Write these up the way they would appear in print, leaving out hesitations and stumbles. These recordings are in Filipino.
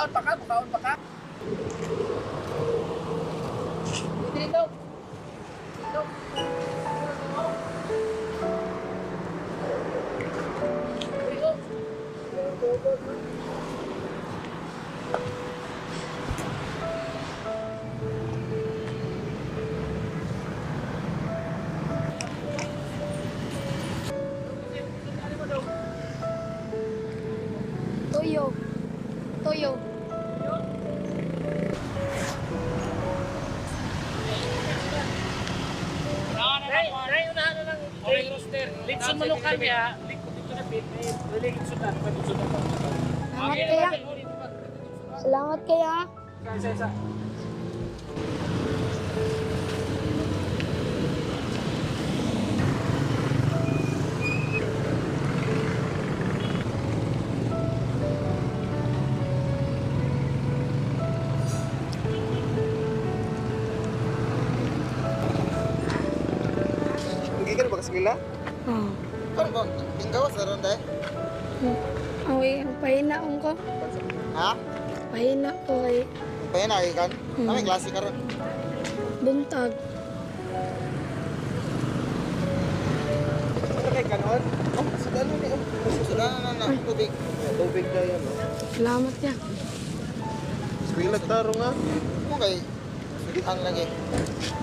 Mukaon pa ka, mukaon pa ka. Dito. Dito. Toyo. Toyo. Ray, unahan na lang. Okay, roster. Litson malukan niya. Dito na pit. May litson na. Salamat kaya. Salamat kaya. Isa. Pergi ka na ba kaskwila? Oh. Ano ba? Tinggawas na ron dahil? Awi, ang pahina ko. Ha? Pahina ko ay Paya na kayo kan? May klase ka ron. buntag. Ano kay kanon? Oh, sudan mo niya. Sudan na. Tubig. Tubig na yan. Salamat ya. Skwila taro nga. Ano kay? Sudan lagi.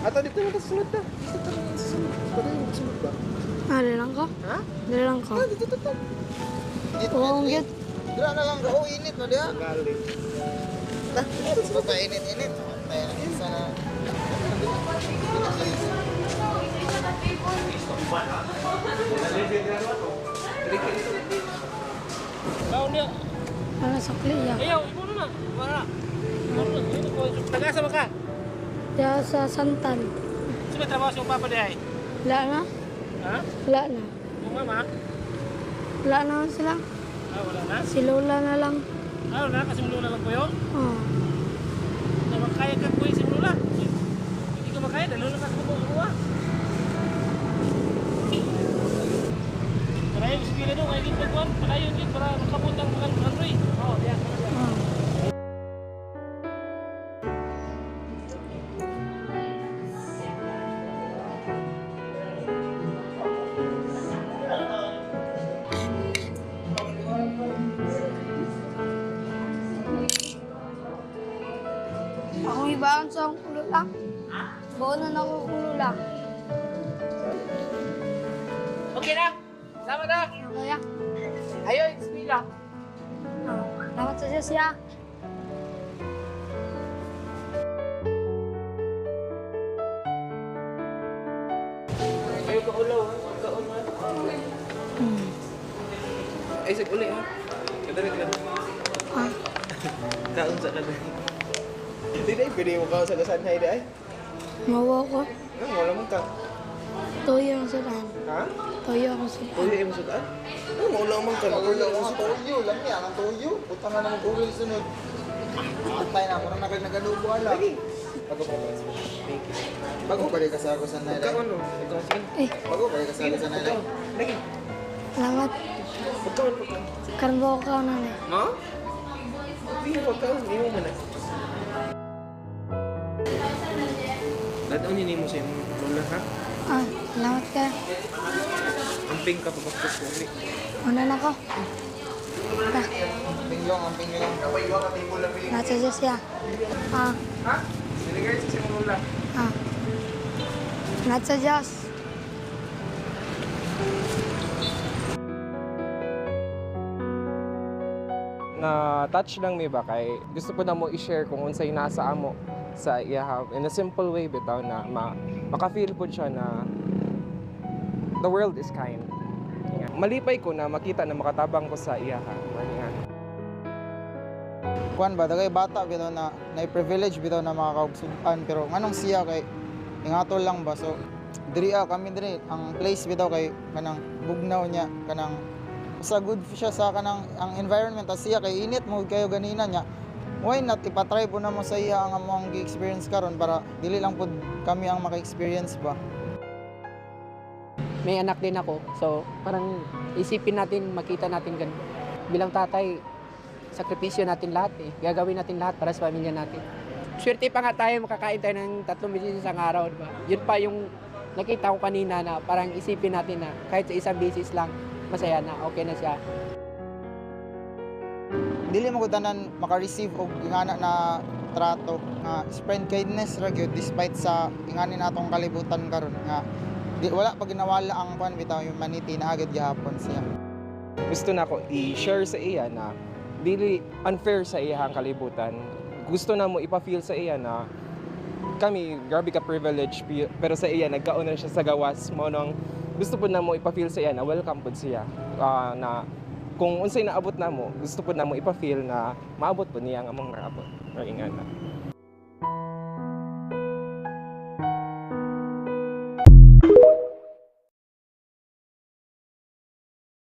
Ato dito na kasulod na. Dito na kasulod. Pwede yung kasulod ba? Dali lang ko. Ha? Dali lang ko. Dito. Dito. Oo, ang git. Dila na lang. Oh, init na diya. Galing. Nah, ito pa init. Kaya sana. Baon niya. Para sa kliya. Ayaw, imo na. Wala. Tagasa mo ka. Diya sa Santan. Sino may trabaho sa iyong papa dihay? Wala na. Ha? Wala na. Yung mama? Wala na sila. Wala na. Si Lola na lang. Wala na, kasi mulula lang po yun. Oh. Na makaya ka po yung simula. Hindi ka makaya, dahil lang ka sa buwa. Para yung spira doon, ay gito kuwan, palayon yun, para makapot ang mga Androy. Oo, diyan. Oh. Ako ibaon sa akong kulula. Baonan ako kulula. Okay na, sama na. Ano kaya? Ayaw, spira. Oh. Salamat sa Diyos ya. Ayaw ka ulaw, ha? Kaon ha? Ay, sig uli ha? Kadari. Ah. Kaon sa kadari. Hindi na, pwede mo ka sa kasanhay dahil. Mawa ko. Wala mong ka. Toyo ang sudan. Ha? Toyo ang sudan. Pwede mo sudan? Wala mong ka. Wala mong toyo. Lang yan, ang toyo. Puta nga naman ulo sunod. Patay na, muna na kayo nagalubo ala. Lagi. Bago pa ba? Thank you. Bago pa rin kasi ako sa nanay. Ikaw ano? Ikaw, sige. Eh, Bago pa rin kasi ako sa nanay. Lagi. salamat. Pagkaon. Karbo ka na na. Ma? Hindi mo pagkaon. Hindi mo muna. Dadaunin mo sa iyong lola ha? Ah, salamat ka. Amping ka papagpos ko ulit. Una na ko. Ah, Ang pinglong. salamat sa Diyos ya. Ah, Ha? Sinigay sa iyong lola. ah. Salamat sa Diyos. Na touch lang mi ba kay gusto ko na mo i-share kung unsay nasa amo sa iyaha in a simple way bitaw na maka-feel po siya na the world is kind. Nga. Malipay ko na makita na makatabang ko sa iyaha. Nga. Kuan ba, dagay bata bitaw na na-privilege bitaw na makakaugsugan pero nganong siya kay ingatol lang ba so diri kami diri ang place bitaw kay kanang bugnaw niya kanang sa good siya sa kanang ang environment as siya kay init mo kayo ganina niya why not ipatry po na mo sa iya ang among gi-experience karon para dili lang pud kami ang maka-experience ba. May anak din ako. So, parang isipin natin, makita natin bilang tatay, sakripisyo natin lahat eh. Gagawin natin lahat para sa pamilya natin. Swerte pa nga tayo, makakain tayo ng 3 beses isang araw, di ba? Yun pa yung nakita ko kanina na parang isipin natin na kahit sa isang beses lang, masaya na, okay na siya. Dili mo ko tanan maka-receive og ingana na trato nga spread kindness ra gyud despite sa ingani natong kalibutan karon nga wala pa ginawala ang kwan bitaw humanity na agad gihapon siya. Gusto na ako i-share sa iya na dili unfair sa iyang kalibutan. Gusto na mo ipa-feel sa iya na kami, grabe ka privilege, pero sa iya, nagkaon na siya sa gawas mo nung gusto po na mo ipa-feel sa iya na welcome po siya. Na kung unsay naabot na mo, gusto po na mo ipa-feel na maabot po niya ang among naabot. Or ingana.